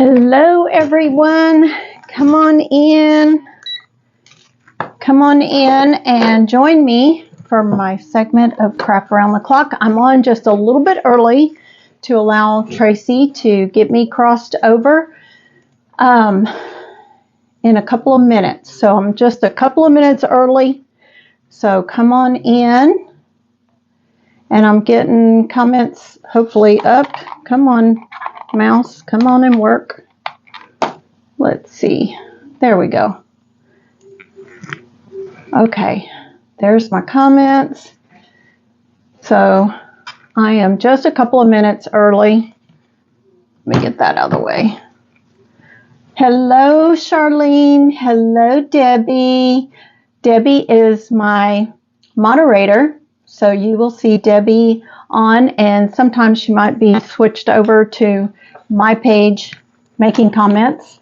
Hello everyone, come on in and join me for my segment of Craft Around the Clock. I'm on just a little bit early to allow Tracy to get me crossed over in a couple of minutes. So I'm just a couple of minutes early, so come on in. And I'm getting comments hopefully up. Come on, mouse, come on and work. Let's see. There we go. Okay, there's my comments. So I am just a couple of minutes early. Let me get that out of the way. Hello, Charlene. Hello, Debbie. Debbie is my moderator. So you will see Debbie on, and sometimes she might be switched over to my page making comments.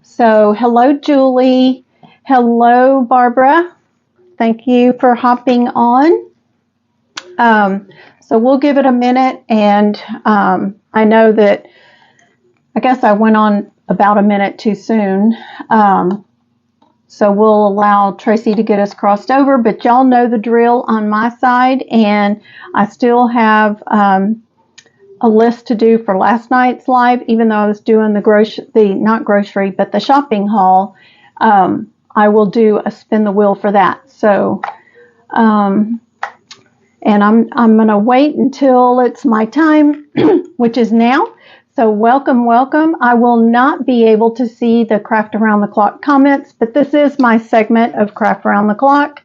So hello, Julie. Hello, Barbara. Thank you for hopping on. So we'll give it a minute, and I know that I guess I went on about a minute too soon. So we'll allow Tracy to get us crossed over, but y'all know the drill on my side, and I still have a list to do for last night's live, even though I was doing the shopping haul. I will do a spin the wheel for that. So, and I'm going to wait until it's my time, which is now. So welcome, welcome. I will not be able to see the Craft Around the Clock comments, but this is my segment of Craft Around the Clock.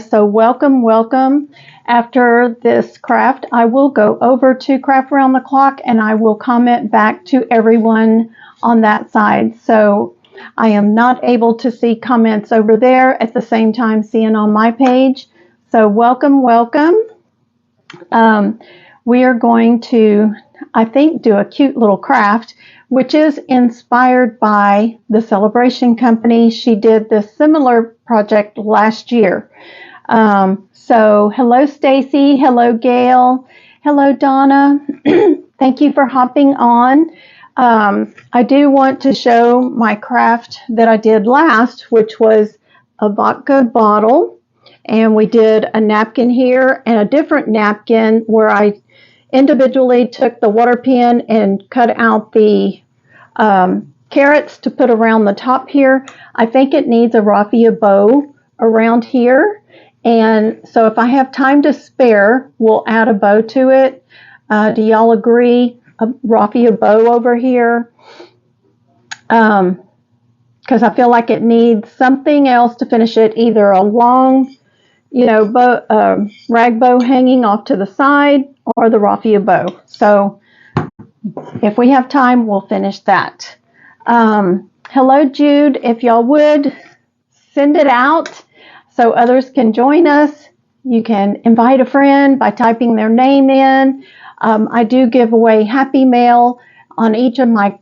So welcome, welcome. After this craft, I will go over to Craft Around the Clock and I will comment back to everyone on that side. So I am not able to see comments over there at the same time seeing on my page. So welcome, welcome. We are going to, I think, do a cute little craft, which is inspired by the Celebration Company. She did this similar project last year. So hello, Stacy. Hello, Gail. Hello, Donna. Thank you for hopping on. I do want to show my craft that I did last, which was a vodka bottle. And we did a napkin here and a different napkin where I individually took the water pen and cut out the carrots to put around the top here. I think it needs a raffia bow around here. And so if I have time to spare, we'll add a bow to it. Do y'all agree? A raffia bow over here. Because I feel like it needs something else to finish it, either a long, rag bow hanging off to the side or the raffia bow. So if we have time, we'll finish that. Hello, Jude. If y'all would send it out so others can join us. You can invite a friend by typing their name in. I do give away Happy Mail on each of my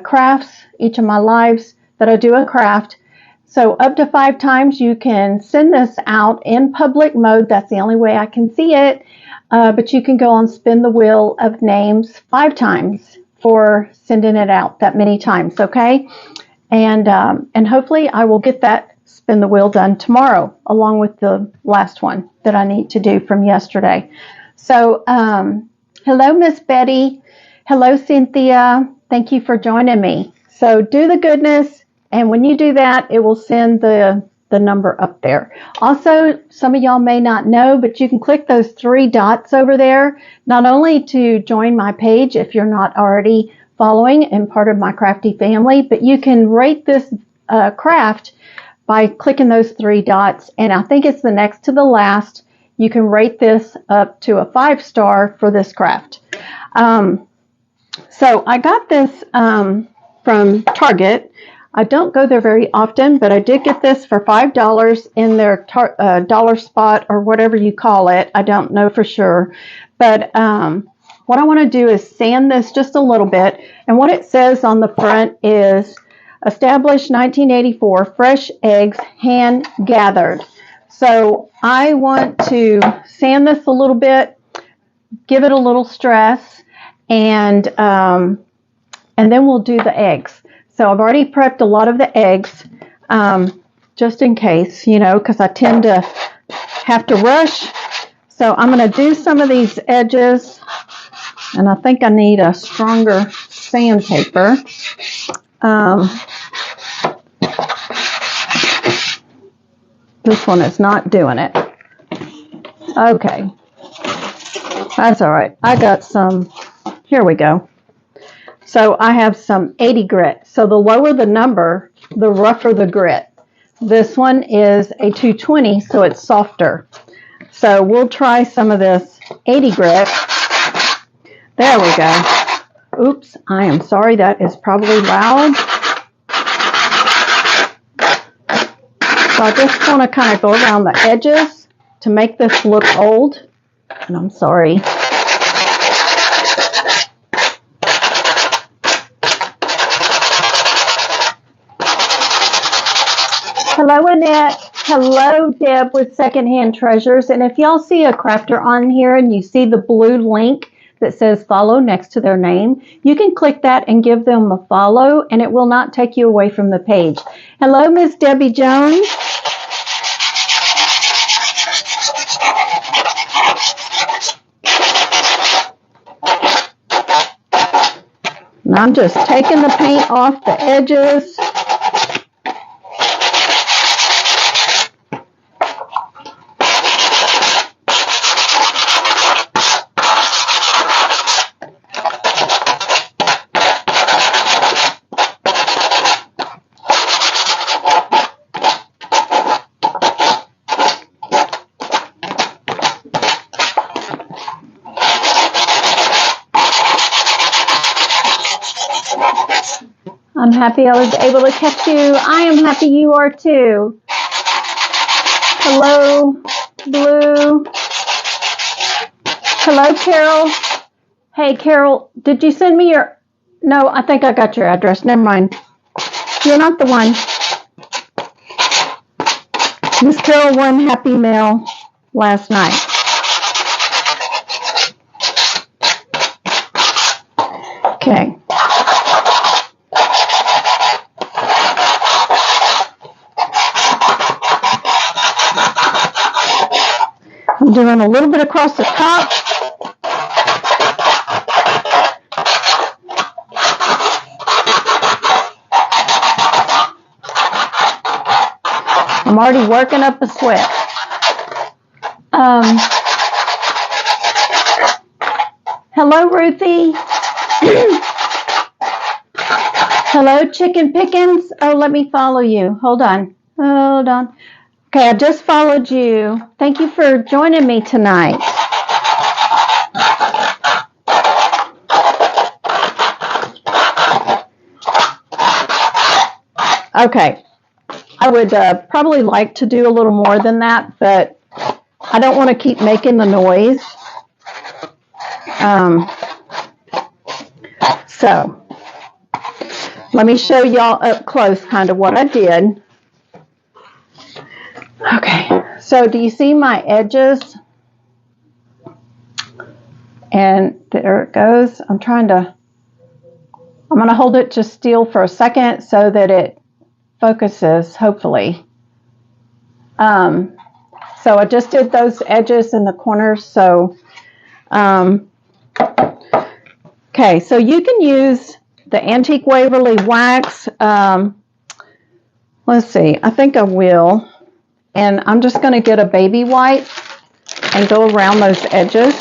crafts, each of my lives that I do a craft. So up to 5 times you can send this out in public mode. That's the only way I can see it. But you can go on Spin the Wheel of Names 5 times for sending it out that many times, okay? And hopefully I will get that Spin the Wheel done tomorrow, along with the last one that I need to do from yesterday. So hello, Miss Betty. Hello, Cynthia. Thank you for joining me. So do the goodness. And when you do that, it will send the number up there. Also, some of y'all may not know, but you can click those 3 dots over there, not only to join my page if you're not already following and part of my crafty family, but you can rate this craft by clicking those 3 dots. And I think it's the next to the last. You can rate this up to a 5-star for this craft. So I got this from Target. I don't go there very often, but I did get this for $5 in their dollar spot or whatever you call it. I don't know for sure. But what I want to do is sand this just a little bit. And what it says on the front is, established 1984, fresh eggs hand gathered. So I want to sand this a little bit, give it a little stress, and and then we'll do the eggs. So I've already prepped a lot of the eggs, just in case, because I tend to have to rush. So I'm going to do some of these edges, and I think I need a stronger sandpaper. This one is not doing it. Okay. That's all right. I got some. Here we go. So I have some 80 grit. So the lower the number, the rougher the grit. This one is a 220, so it's softer. So we'll try some of this 80 grit. There we go. Oops, I am sorry. That is probably loud. So I just want to kind of go around the edges to make this look old. And I'm sorry. Hello, Annette. Hello, Deb with Secondhand Treasures. And if y'all see a crafter on here and you see the blue link that says follow next to their name, you can click that and give them a follow, and it will not take you away from the page. Hello, Miss Debbie Jones. And I'm just taking the paint off the edges. I'm happy I was able to catch you. I am happy you are too. Hello, Blue. Hello, Carol. Hey, Carol, did you send me your... No, I think I got your address. Never mind. You're not the one. Miss Carol won Happy Mail last night. Okay. I'm doing a little bit across the top. I'm already working up a sweat. Hello, Ruthie. Hello, Chicken Pickens. Oh, let me follow you. Hold on. Okay, I just followed you. Thank you for joining me tonight. Okay, I would probably like to do a little more than that, but I don't want to keep making the noise. So let me show y'all up close kind of what I did. Okay, so do you see my edges? And there it goes. I'm going to hold it just still for a second so that it focuses, hopefully. So I just did those edges in the corners. So, okay, so you can use the Antique Waverly wax. Let's see, I think I will. And I'm just going to get a baby wipe and go around those edges.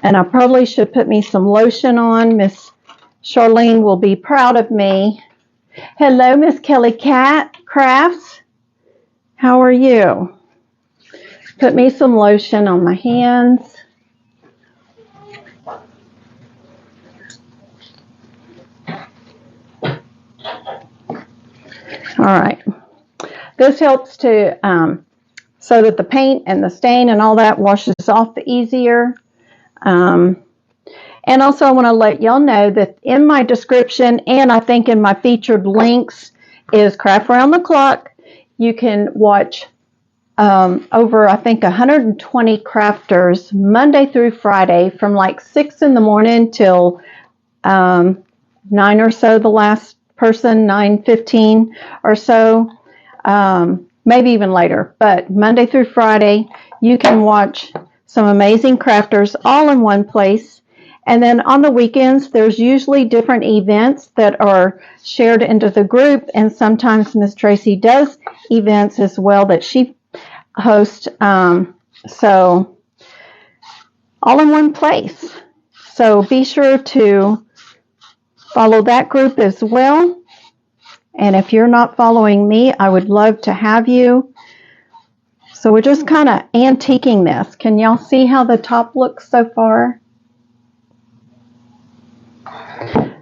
And I probably should put me some lotion on. Miss Charlene will be proud of me. Hello, Miss Kelly Cat Crafts. How are you? Put me some lotion on my hands. All right. This helps to so that the paint and the stain and all that washes off the easier. And also I want to let y'all know that in my description and I think in my featured links is Craft Around the Clock. You can watch over, I think, 120 crafters Monday through Friday from like 6 in the morning till 9 or so, the last person, 9:15 or so, maybe even later. But Monday through Friday, you can watch some amazing crafters all in one place. And then on the weekends, there's usually different events that are shared into the group. And sometimes Miss Tracy does events as well that she hosts. So all in one place. So be sure to follow that group as well. And if you're not following me, I would love to have you. So we're just kind of antiquing this. Can y'all see how the top looks so far?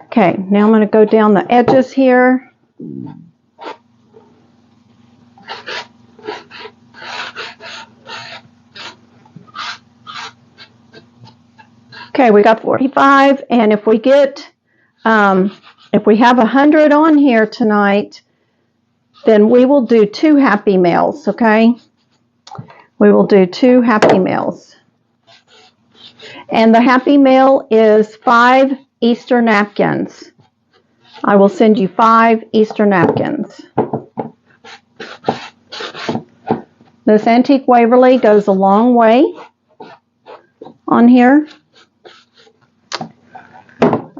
Okay, now I'm going to go down the edges here. Okay, we got 45, and if we get, if we have 100 on here tonight, then we will do 2 Happy Meals, okay? We will do 2 Happy Meals. And the Happy Meal is 5 Easter napkins. I will send you 5 Easter napkins. This Antique Waverly goes a long way on here.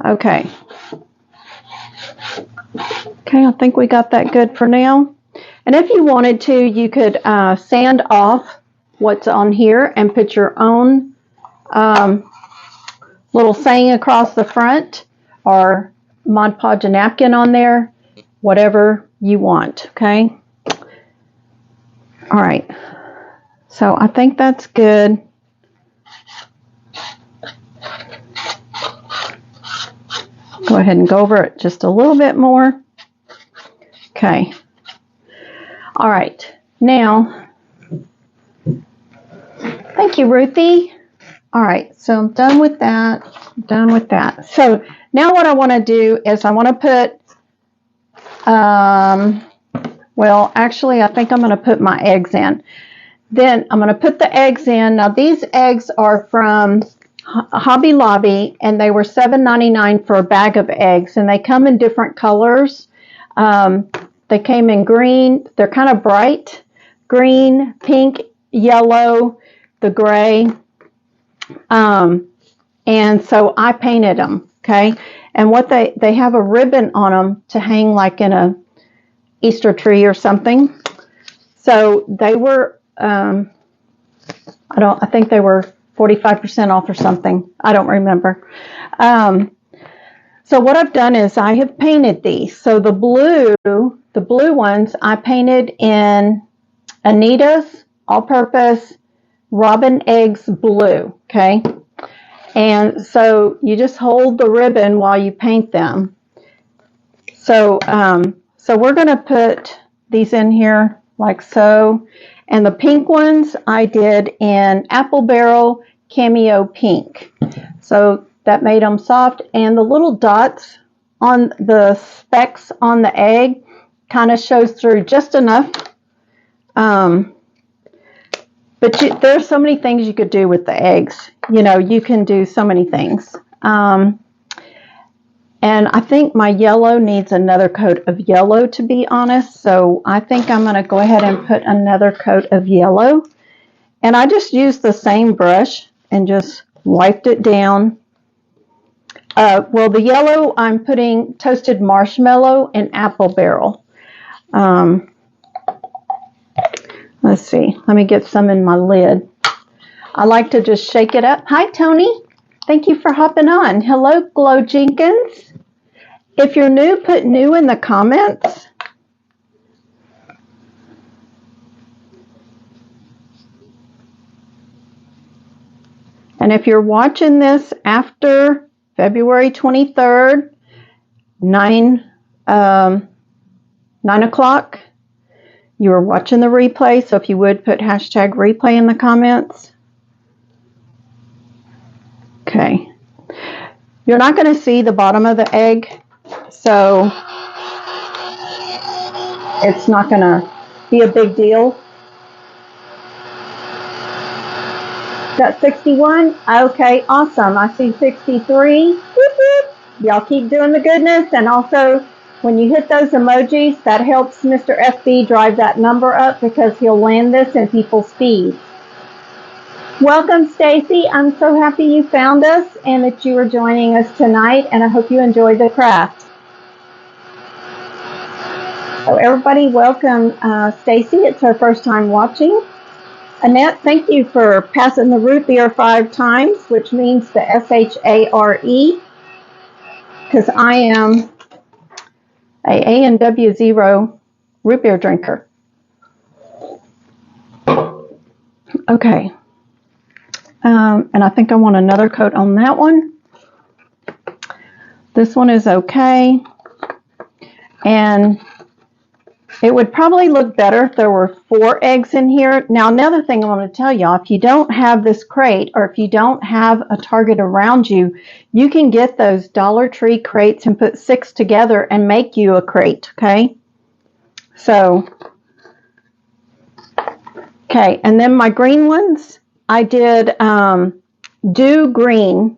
Okay. Okay, I think we got that good for now. And if you wanted to, you could sand off what's on here and put your own little saying across the front or Mod Podge a napkin on there, whatever you want, okay? All right. So I think that's good. Go ahead and go over it just a little bit more. Okay. All right. Now, thank you, Ruthie. All right. So I'm done with that. Done with that. So now what I want to do is I want to put, well, actually, I think I'm going to put my eggs in. Then I'm going to put the eggs in. Now, these eggs are from Hobby Lobby, and they were $7.99 for a bag of eggs, and they come in different colors. They came in green. They're kind of bright green, pink, yellow, the gray. And so I painted them, okay? And what they have a ribbon on them to hang like in a Easter tree or something. So they were, I think they were 45% off or something. I don't remember. So what I've done is I have painted these. So the blue ones I painted in Anita's all-purpose Robin Eggs blue, okay? And so you just hold the ribbon while you paint them. So, so we're going to put these in here like so. And the pink ones I did in Apple Barrel Cameo Pink. So that made them soft. And the little dots on the specks on the egg kind of shows through just enough. But there's so many things you could do with the eggs. You know, you can do so many things. And I think my yellow needs another coat of yellow, to be honest. So I think I'm going to go ahead and put another coat of yellow. And I just used the same brush and just wiped it down. Well, the yellow, I'm putting toasted marshmallow and Apple Barrel. Let's see. Let me get some in my lid. I like to just shake it up. Hi, Tony. Thank you for hopping on. Hello, Glow Jenkins. If you're new, put new in the comments. And if you're watching this after February 23rd, 9 o'clock, you are watching the replay. So if you would put hashtag replay in the comments. Okay. You're not going to see the bottom of the egg, so it's not going to be a big deal. Got 61? Okay, awesome. I see 63. Whoop, whoop. Y'all keep doing the goodness. And also, when you hit those emojis, that helps Mr. FB drive that number up because he'll land this in people's feeds. Welcome, Stacy. I'm so happy you found us and that you are joining us tonight, and I hope you enjoyed the craft. So everybody, welcome Stacy. It's her first time watching. Annette, thank you for passing the root beer 5 times, which means the S-H-A-R-E, because I am a A&W Zero root beer drinker. Okay. And I think I want another coat on that one. This one is okay. And it would probably look better if there were 4 eggs in here. Now, another thing I want to tell y'all, if you don't have this crate or if you don't have a target around you, you can get those Dollar Tree crates and put 6 together and make you a crate, okay? So, okay, and then my green ones, I did Dew Green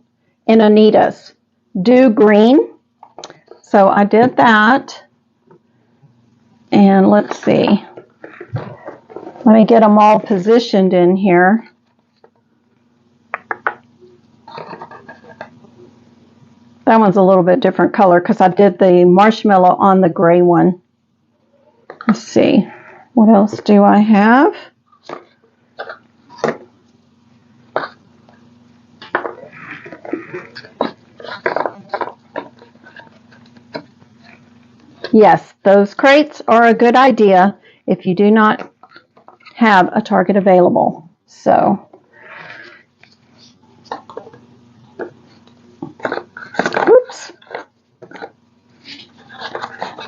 in Anita's. Dew Green. So I did that. And let's see. Let me get them all positioned in here. That one's a little bit different color because I did the marshmallow on the gray one. Let's see. What else do I have? Yes, those crates are a good idea if you do not have a target available. So, oops.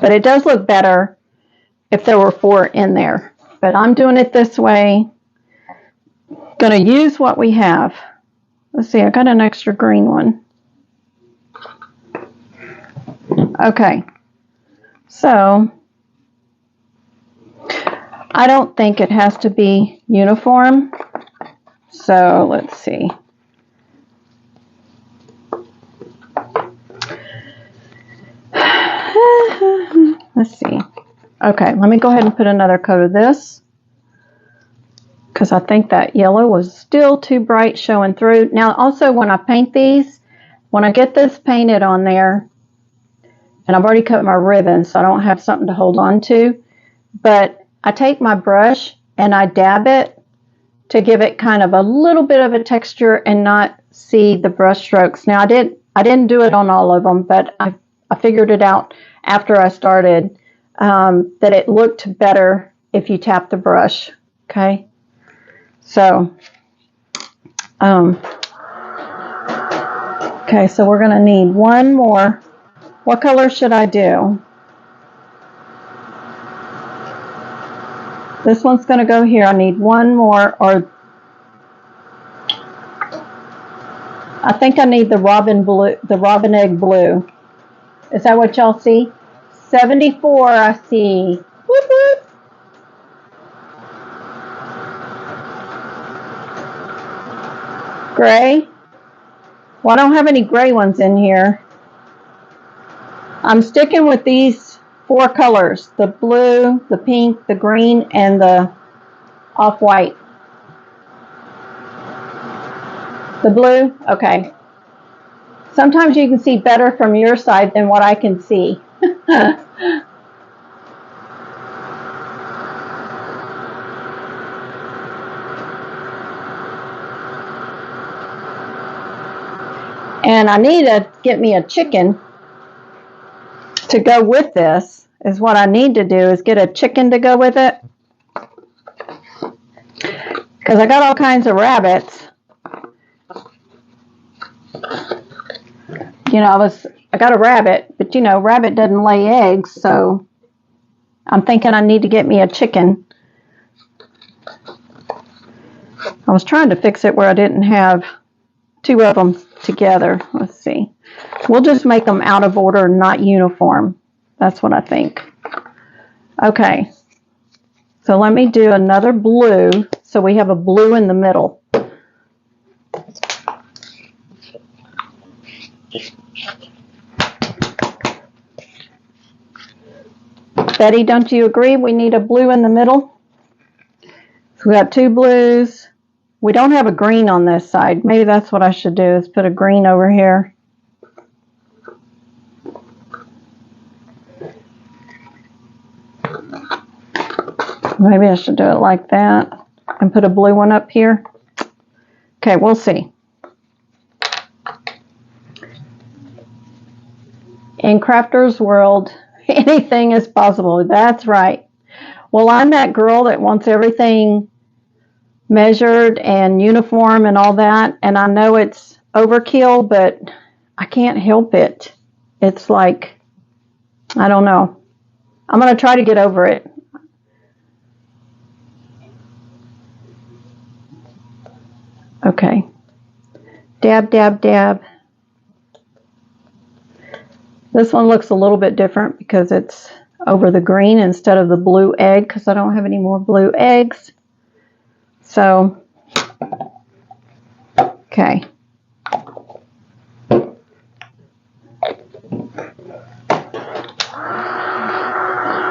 But it does look better if there were 4 in there. But I'm doing it this way. Going to use what we have. Let's see, I got an extra green one. Okay. So, I don't think it has to be uniform. So, let's see. Let's see. Okay, let me go ahead and put another coat of this because I think that yellow was still too bright showing through. Now, also when I paint these, when I get this painted on there, and I've already cut my ribbon, so I don't have something to hold on to. But I take my brush and I dab it to give it kind of a little bit of a texture and not see the brush strokes. Now I didn't do it on all of them, but I figured it out after I started that it looked better if you tap the brush. Okay, so okay, so we're gonna need one more. What color should I do? This one's going to go here. I need one more, or I think I need the robin blue, the robin egg blue. Is that what y'all see? 74, I see. Whoop, whoop. Gray. Well, I don't have any gray ones in here. I'm sticking with these 4 colors, the blue, the pink, the green, and the off-white. The blue? Okay. Sometimes you can see better from your side than what I can see. And I need to get me a chicken to go with this. Is what I need to do is get a chicken to go with it. Because I got all kinds of rabbits. You know, I got a rabbit, but you know, rabbit doesn't lay eggs, so I'm thinking I need to get me a chicken. I was trying to fix it where I didn't have 2 of them together. Let's see. We'll just make them out of order, not uniform. That's what I think. Okay. So let me do another blue, so we have a blue in the middle. Betty, don't you agree we need a blue in the middle? So we got 2 blues. We don't have a green on this side. Maybe that's what I should do, is put a green over here. Maybe I should do it like that and put a blue one up here. Okay, we'll see. In Crafter's World, anything is possible. That's right. Well, I'm that girl that wants everything measured and uniform and all that, and I know it's overkill, but I can't help it. It's like, I don't know. I'm going to try to get over it. Okay. Dab, dab, dab. This one looks a little bit different because it's over the green instead of the blue egg, because I don't have any more blue eggs. So, okay.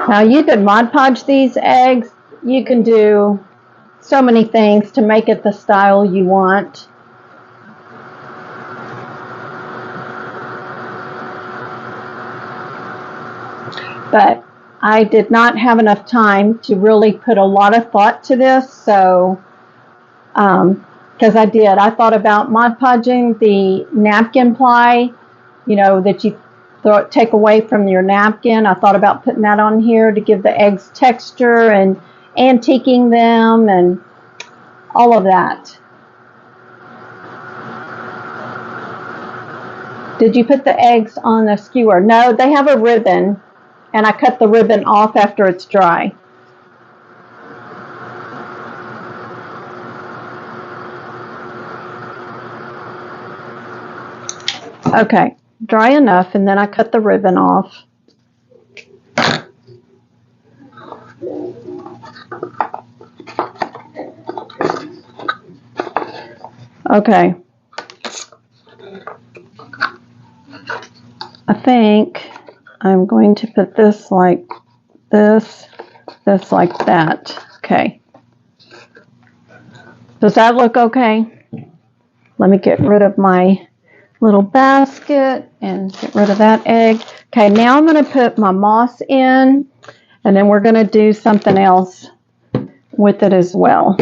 Now you could Mod Podge these eggs. You can do so many things to make it the style you want. But I did not have enough time to really put a lot of thought to this, so because I thought about Mod Podging the napkin ply, you know, that you take away from your napkin. I thought about putting that on here to give the eggs texture and antiquing them and all of that. Did you put the eggs on the skewer? No, they have a ribbon, and I cut the ribbon off after it's dry. Okay, dry enough, and then I cut the ribbon off. Okay. I think I'm going to put this like this, this like that. Okay. Does that look okay? Let me get rid of my little basket and get rid of that egg. Okay, now I'm going to put my moss in, and then we're going to do something else with it as well.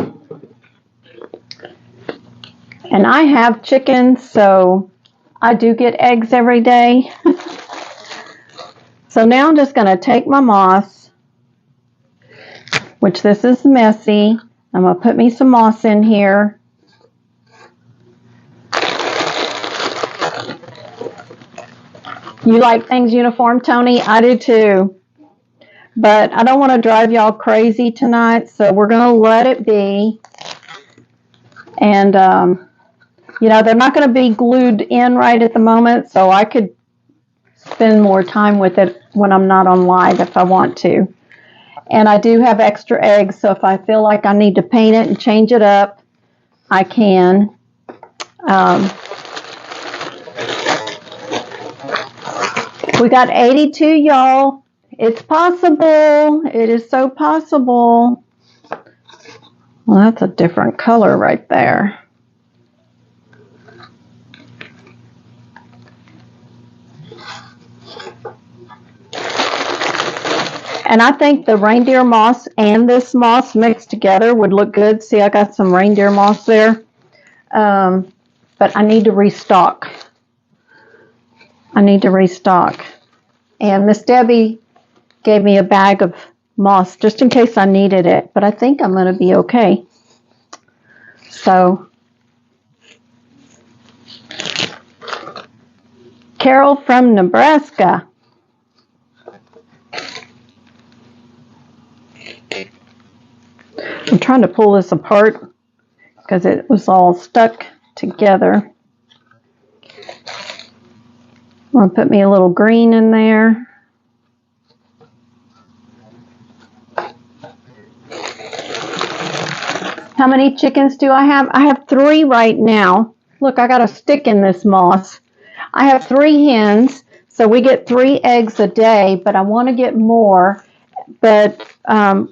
And I have chickens, so I do get eggs every day. So now I'm just going to take my moss, which this is messy. I'm going to put me some moss in here. You like things uniform, Tony? I do too. But I don't want to drive y'all crazy tonight, so we're going to let it be. And, you know, they're not going to be glued in right at the moment, so I could spend more time with it when I'm not on live if I want to. And I do have extra eggs, so if I feel like I need to paint it and change it up, I can. We got 82, y'all. It's possible. It is so possible. Well, that's a different color right there. And I think the reindeer moss and this moss mixed together would look good. See, I got some reindeer moss there. But I need to restock. And Miss Debbie gave me a bag of moss just in case I needed it. But I think I'm going to be okay. So, Carol from Nebraska. I'm trying to pull this apart because it was all stuck together. I'm going to put me a little green in there. How many chickens do I have? I have 3 right now. Look, I got a stick in this moss. I have 3 hens, so we get 3 eggs a day, but I want to get more. but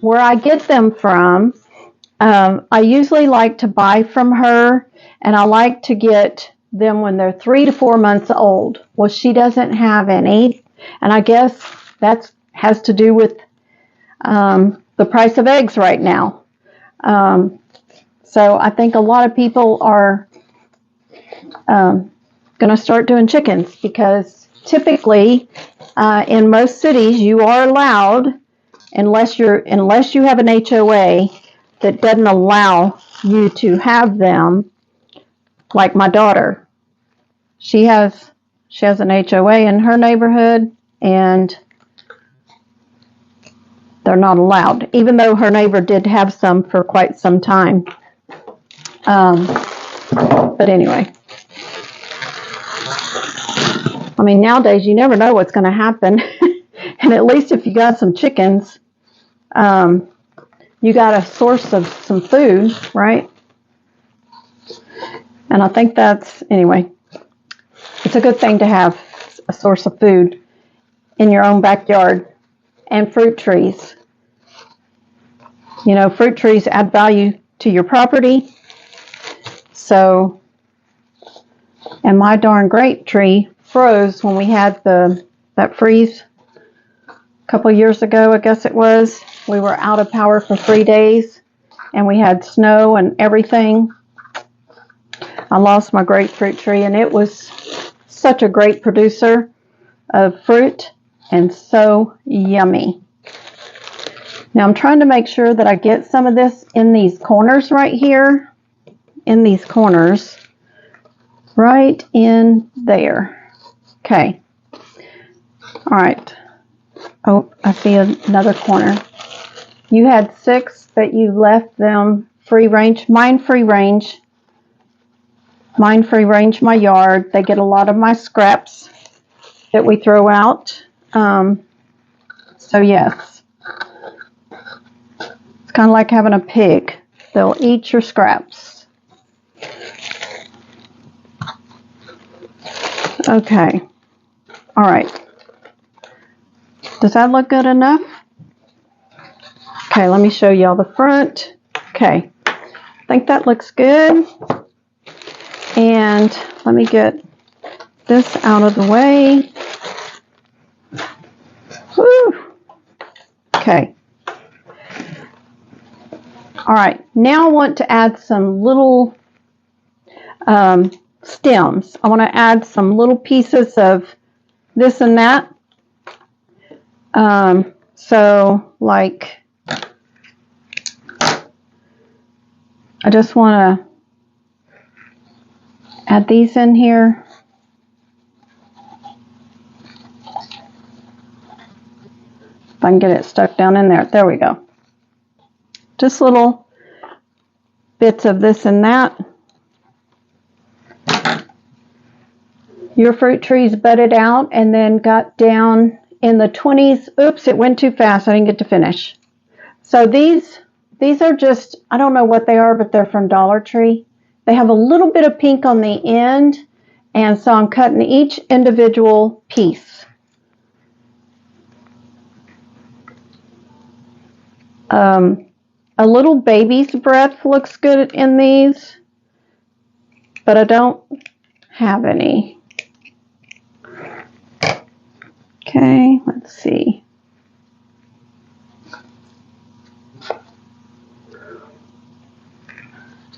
where I get them from, I usually like to buy from her, and I like to get them when they're 3 to 4 months old. Well, she doesn't have any, and I guess that has to do with the price of eggs right now. So I think a lot of people are going to start doing chickens, because typically in most cities you are allowed, unless you have an HOA that doesn't allow you to have them. Like my daughter, she has an HOA in her neighborhood, and they're not allowed, even though her neighbor did have some for quite some time. But anyway, I mean, nowadays you never know what's going to happen. And at least if you got some chickens, you got a source of some food, right? And I think anyway, it's a good thing to have a source of food in your own backyard. And fruit trees. You know, fruit trees add value to your property. So, and my darn grape tree froze when we had that freeze a couple of years ago, I guess it was. We were out of power for 3 days, and we had snow and everything. I lost my grapefruit tree, and it was such a great producer of fruit and so yummy. Now I'm trying to make sure that I get some of this in these corners right here, in these corners, right in there. Okay. All right. Oh, I see another corner. You had 6, but you left them free range. Mine free range. Mine free range my yard. They get a lot of my scraps that we throw out. So yes. It's kind of like having a pig. They'll eat your scraps. Okay. All right. Does that look good enough? Okay, let me show y'all the front. Okay. I think that looks good. And let me get this out of the way. Whew. Okay. All right. Now I want to add some little stems. I want to add some little pieces of this and that. So like, I just want to add these in here. If I can get it stuck down in there. There we go. Just little bits of this and that. Your fruit trees budded out and then got down in the 20s. Oops, it went too fast. I didn't get to finish. So these are just, I don't know what they are, but they're from Dollar Tree. They have a little bit of pink on the end, and so I'm cutting each individual piece. A little baby's breath looks good in these, but I don't have any. Okay, let's see.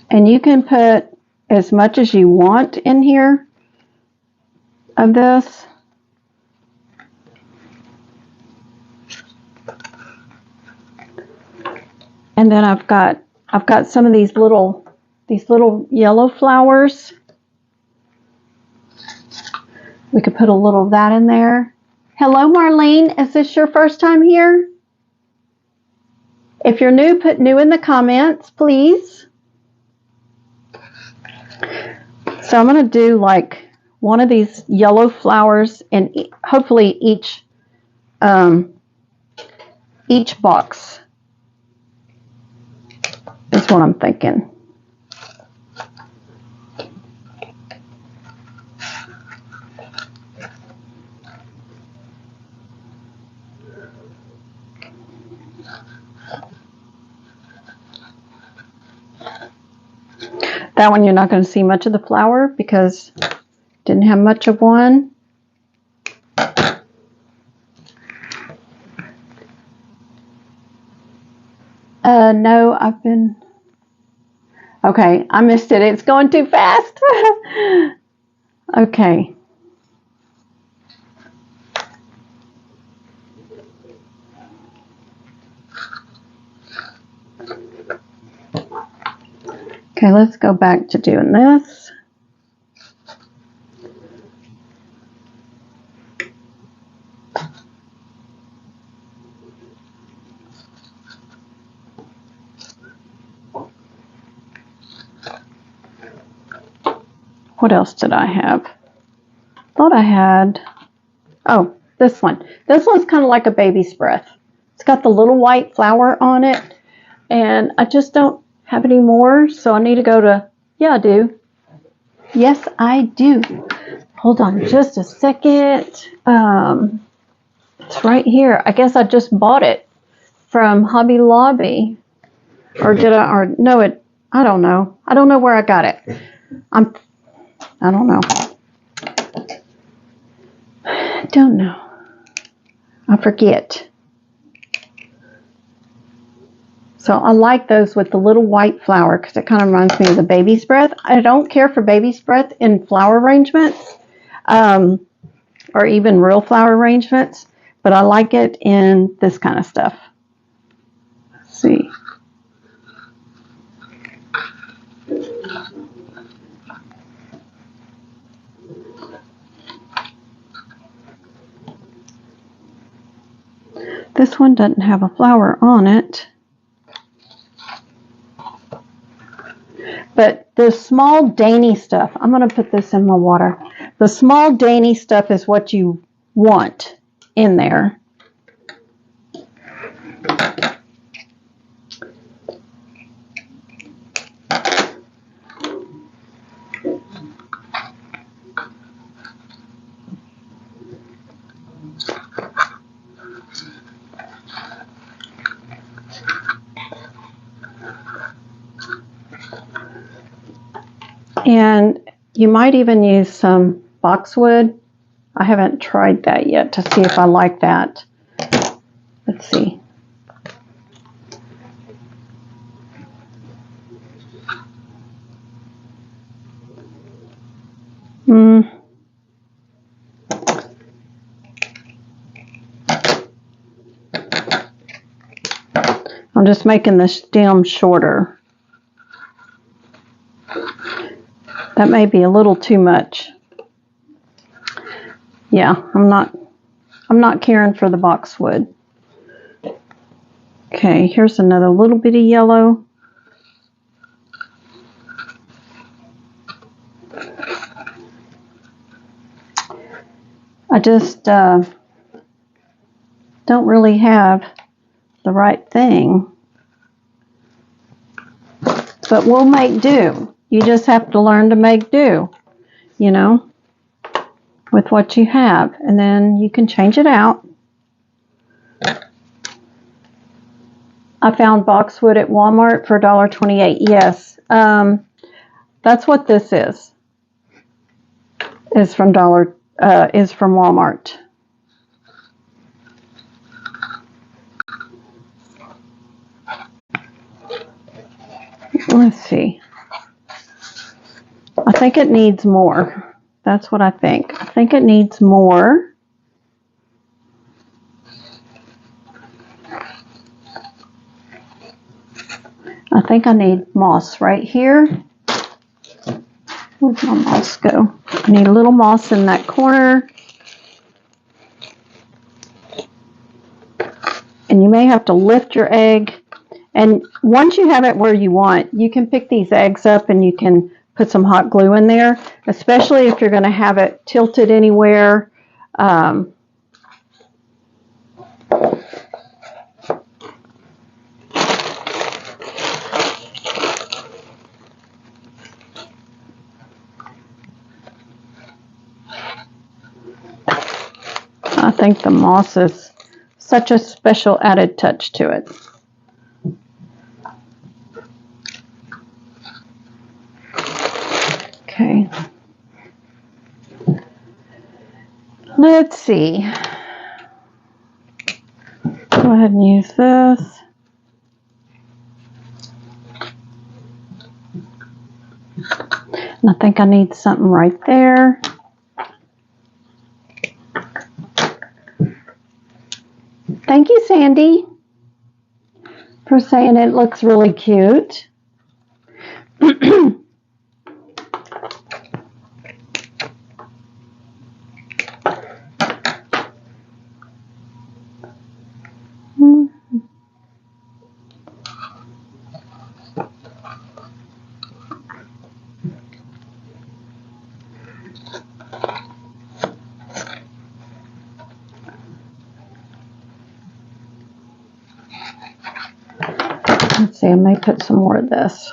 And you can put as much as you want in here of this. And then I've got some of these little yellow flowers. We could put a little of that in there. Hello, Marlene. Is this your first time here? If you're new, put new in the comments, please. So I'm going to do like one of these yellow flowers in hopefully each box is what I'm thinking. That one you're not going to see much of the flour because didn't have much of one. No, I've been... Okay, I missed it. It's going too fast. Okay. Okay, let's go back to doing this. What else did I have? Thought I had... Oh, this one. This one's kind of like a baby's breath. It's got the little white flour on it, and I just don't have any more, so I need to go to... Yeah, I do. Yes, I do. Hold on just a second. It's right here. I guess I just bought it from Hobby Lobby. Or did I? Or no, I don't know. I don't know where I got it. I don't know. Don't know. I forget. So I like those with the little white flour because it kind of reminds me of the baby's breath. I don't care for baby's breath in flour arrangements or even real flour arrangements, but I like it in this kind of stuff. Let's see. This one doesn't have a flour on it. But the small dainty stuff, I'm going to put this in my water. The small dainty stuff is what you want in there. And you might even use some boxwood. I haven't tried that yet to see if I like that. Let's see. I'm just making the stem shorter. That may be a little too much. Yeah, I'm not caring for the boxwood. Okay, here's another little bit of yellow. I just don't really have the right thing. But we'll make do. You just have to learn to make do, you know, with what you have. And then you can change it out. I found boxwood at Walmart for $1.28. Yes, that's what this is. Is from Walmart. Let's see. I think it needs more. That's what I think. I think it needs more. I think I need moss right here. Where'd my moss go? I need a little moss in that corner. And you may have to lift your egg. And once you have it where you want, you can pick these eggs up and you can put some hot glue in there, especially if you're going to have it tilted anywhere. I think the moss is such a special added touch to it. Okay. Let's see. Go ahead and use this. And I think I need something right there. Thank you, Sandy, for saying it looks really cute. Let's see, I may put some more of this.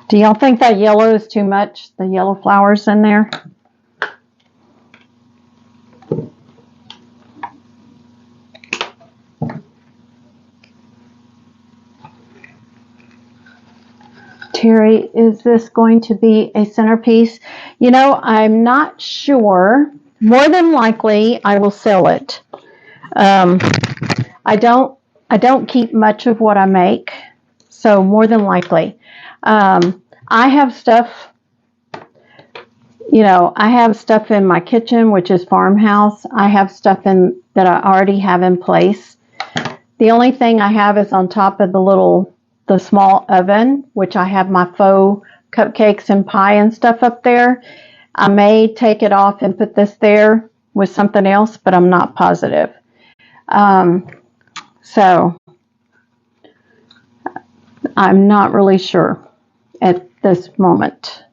Do y'all think that yellow is too much? The yellow flowers in there? Terry, is this going to be a centerpiece? You know, I'm not sure. More than likely, I will sell it. I don't keep much of what I make, so more than likely. I have stuff, you know, I have stuff in my kitchen, which is farmhouse. I have stuff in that I already have in place. The only thing I have is on top of the small oven, which I have my faux cupcakes and pie and stuff up there. I may take it off and put this there with something else, but I'm not positive. So I'm not really sure at this moment.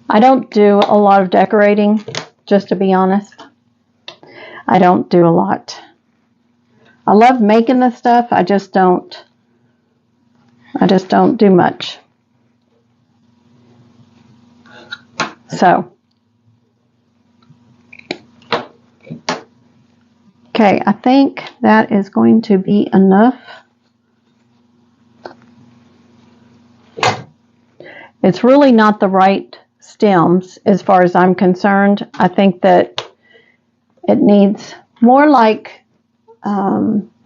I don't do a lot of decorating, just to be honest. I don't do a lot. I love making the stuff. I just don't do much. So, okay, I think that is going to be enough. It's really not the right stems as far as I'm concerned. I think that it needs more like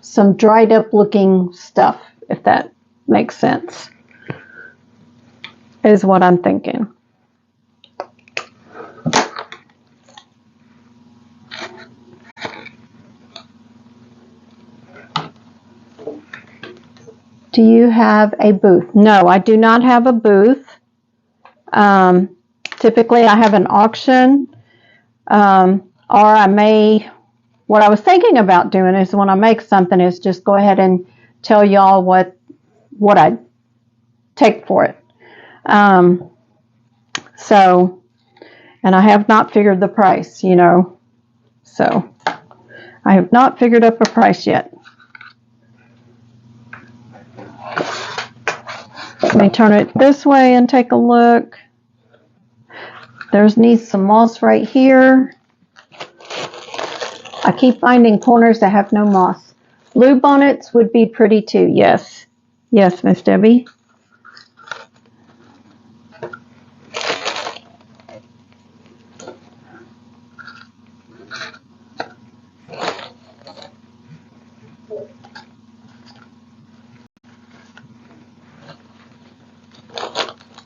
some dried up looking stuff, if that makes sense, is what I'm thinking. Do you have a booth? No, I do not have a booth. Typically I have an auction, or I may, what I was thinking about doing is when I make something is just go ahead and tell y'all what I take for it. So, and I have not figured the price, you know, so I have not figured up a price yet. Let me turn it this way and take a look. There's needs some moss right here. I keep finding corners that have no moss. Blue bonnets would be pretty too, yes. Yes, Miss Debbie.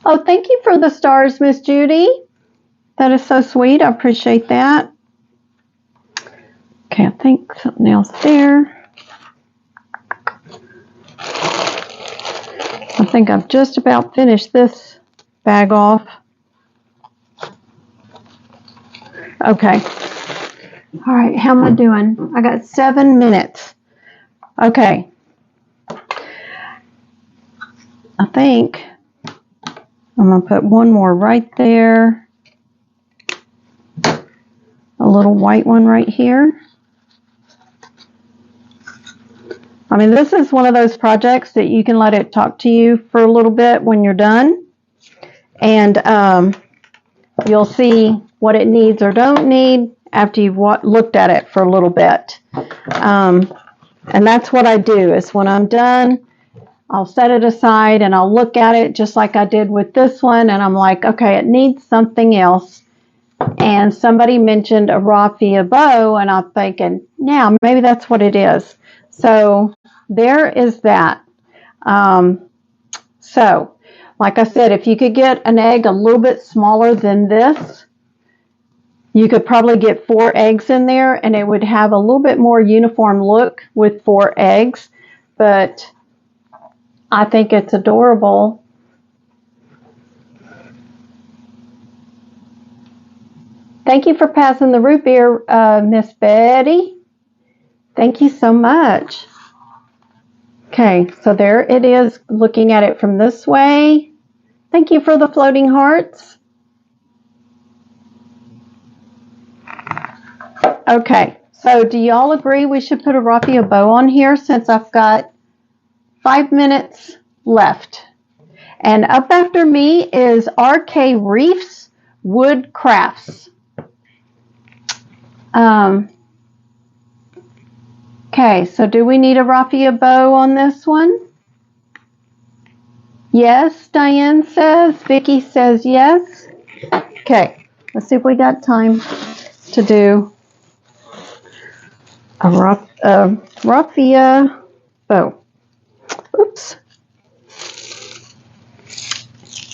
Oh, thank you for the stars, Miss Judy. That is so sweet. I appreciate that. Okay, I think something else there. I think I've just about finished this bag off. Okay. All right, how am I doing? I got 7 minutes. Okay. I think I'm going to put one more right there. A little white one right here. I mean, this is one of those projects that you can let it talk to you for a little bit when you're done. And you'll see what it needs or don't need after you've looked at it for a little bit. And that's what I do, is when I'm done, I'll set it aside and I'll look at it just like I did with this one. And I'm like, okay, it needs something else. And somebody mentioned a raffia bow, and I'm thinking, yeah, maybe that's what it is. So there is that. So, like I said, if you could get an egg a little bit smaller than this, you could probably get 4 eggs in there, and it would have a little bit more uniform look with 4 eggs. But I think it's adorable. Thank you for passing the root beer, Miss Betty. Thank you so much. Okay, so there it is, looking at it from this way. Thank you for the floating hearts. Okay, so do y'all agree we should put a raffia bow on here, since I've got 5 minutes left? And up after me is RK Reefs Wood Crafts. Okay, so do we need a raffia bow on this one? Yes, Diane says. Vicky says yes. Okay, let's see if we got time to do a raffia bow. Oops.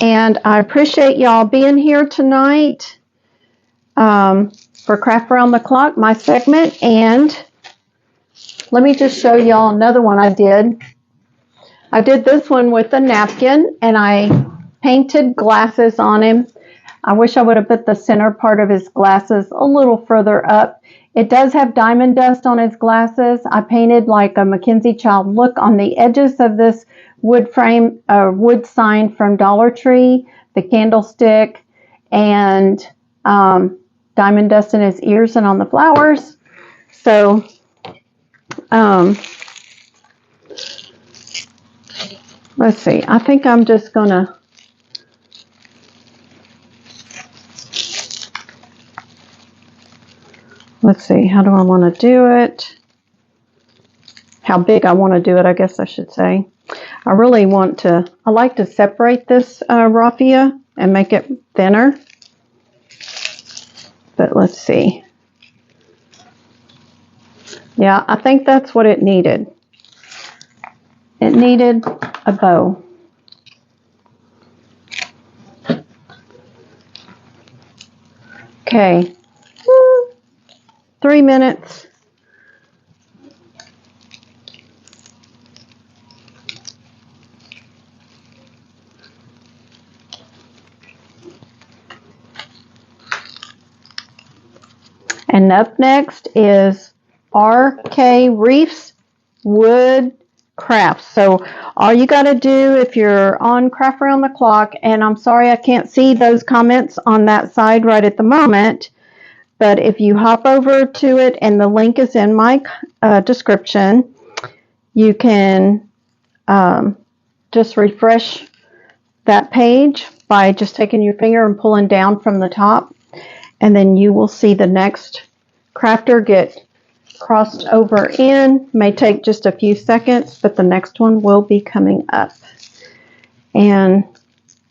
And I appreciate y'all being here tonight for Craft Around the Clock, my segment. And let me just show y'all another one I did. I did this one with a napkin, and I painted glasses on him. I wish I would have put the center part of his glasses a little further up. It does have diamond dust on his glasses. I painted like a Mackenzie Child look on the edges of this wood frame, wood sign from Dollar Tree, the candlestick, and diamond dust in his ears and on the flowers. So, let's see. I think I'm just gonna let's see. How do I want to do it? How big I want to do it, I guess I should say. I really want to. I like to separate this raffia and make it thinner. But let's see. Yeah, I think that's what it needed. It needed a bow. Okay. 3 minutes. And up next is RK Reefs Wood Crafts. So all you got to do if you're on Craft Around the Clock, and I'm sorry I can't see those comments on that side right at the moment, but if you hop over to it, and the link is in my description, you can just refresh that page by just taking your finger and pulling down from the top. And then you will see the next crafter get crossed over in. May take just a few seconds, but the next one will be coming up. And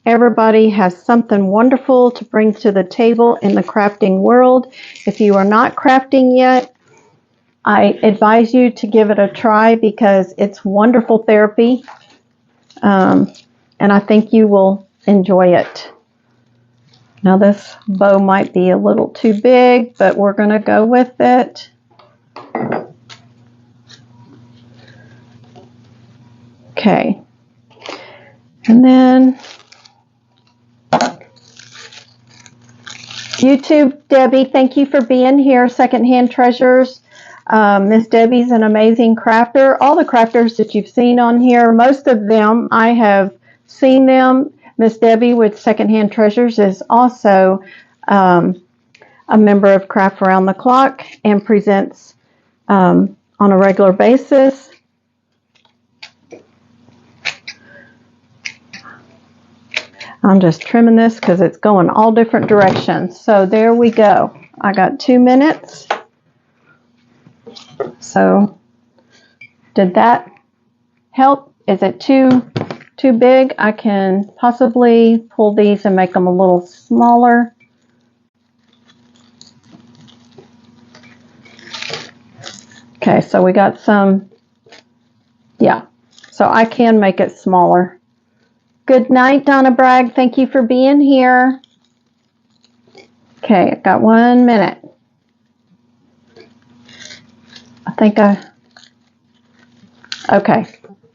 everybody has something wonderful to bring to the table in the crafting world. If you are not crafting yet, I advise you to give it a try, because it's wonderful therapy. And I think you will enjoy it. Now this bow might be a little too big, but we're going to go with it. Okay. And then YouTube, Debbie, thank you for being here. Secondhand Treasures. Miss Debbie's an amazing crafter. All the crafters that you've seen on here, most of them, I have seen them. Miss Debbie with Secondhand Treasures is also a member of Craft Around the Clock and presents on a regular basis. I'm just trimming this because it's going all different directions. So there we go. I got 2 minutes. So did that help? Is it too big? I can possibly pull these and make them a little smaller. Okay, so we got some, yeah, so I can make it smaller. Good night, Donna Bragg. Thank you for being here. Okay, I've got 1 minute. Okay.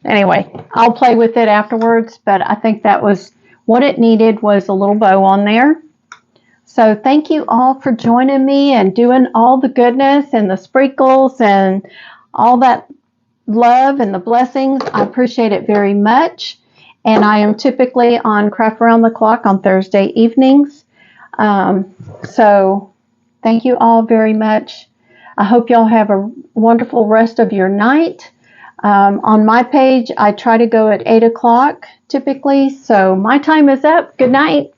Anyway, I'll play with it afterwards, but I think that was what it needed, was a little bow on there. So thank you all for joining me and doing all the goodness and the sprinkles and all that love and the blessings. I appreciate it very much. And I am typically on Craft Around the Clock on Thursday evenings. So thank you all very much. I hope y'all have a wonderful rest of your night. On my page, I try to go at 8 o'clock typically. So my time is up. Good night.